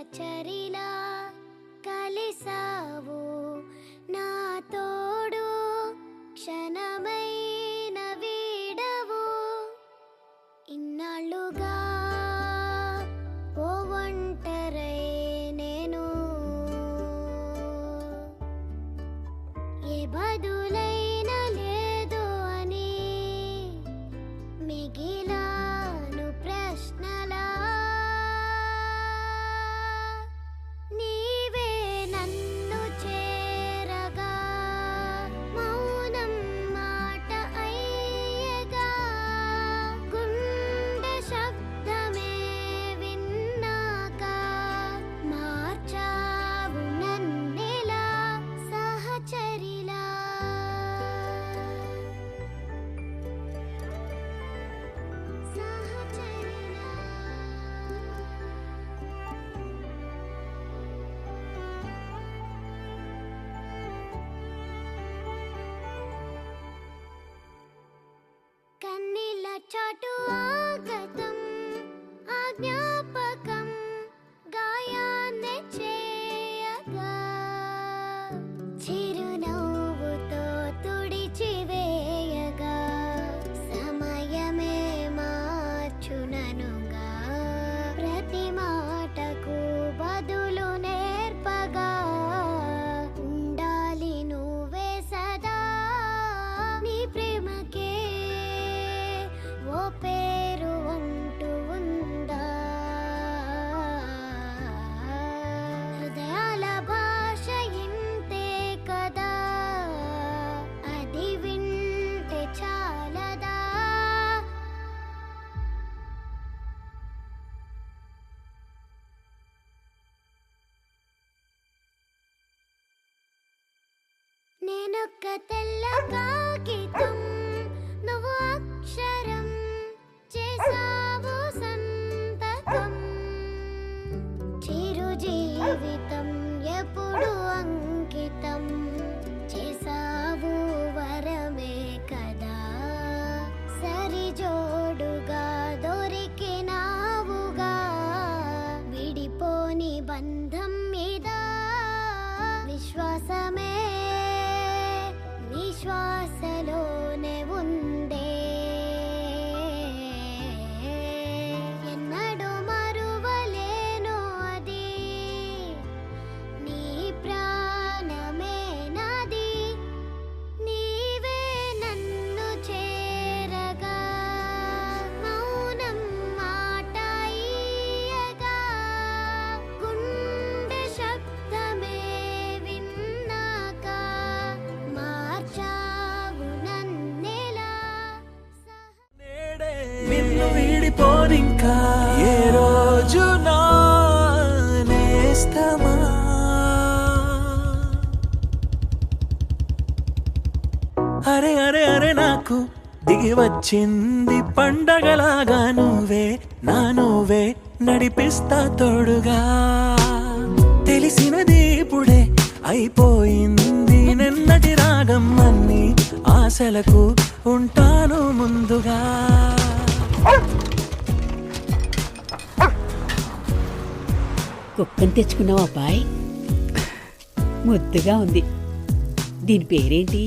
సహచరిలా కలిసావు నా తోడు క్షణమైన వీడవు ఇన్నాళ్ళుగా ఓ ఒంటరై నేను ఏ బదులైన లేదు అని మిగిలాను ప్రశ్నలా నీవే నన్ను చేరగా మౌనం మాట అయ్యగా గుండె శబ్దమే విన్నాక మార్చావు నన్నెలా సహచరిలా సహచరిలా కన్నీళ్ళ చాటు ఆగతం ఆ జ్ఞాపకం గాయాన్ని చేయగా చిరునవ్వుతో తుడిచివేయగా సమయమే మార్చుననుగా ప్రతి మాటకు బదులు నేర్పగా ఉండాలి నువ్వే సదా నీ ప్రేమకే ఓ పేరు అంటూ ఉందా హృదయాల భాష ఇంతే కదా అది వింటే చాలదా నేనొక్క తెల్ల కాగితం నువ్వు అక్షరం చేసావు సంతకం చిరు జీవితం ఎప్పుడు అంకితం చేసావు వరమే కదా సరి జోడుగా దొరికినావుగా విడిపోని బంధం మీద విశ్వాసమే నిశ్వాసలోనే ఉందే ఎన్నడూ మరువలేను అది నీ ప్రాణమే నాది నీవే నన్ను చేరగా మౌనం మాట అయ్యగా గుండె శబ్దమే విన్నాక మార్చావు నన్నెలా నిన్ను వీడిపోనింకా ఏ రోజు నా నేస్తమా అరే అరే అరే నాకు దిగి వచ్చింది పండగలాగా నువ్వే నడిపిస్తా తోడుగా తెలిసినది ఇప్పుడే అయిపోయింది నిన్నటి రాగం అన్ని ఆశలకు ఉంటాను ముందుగా కుక్కని తెచ్చుకున్నావు అబ్బాయి ముద్దుగా ఉంది దీని పేరేంటి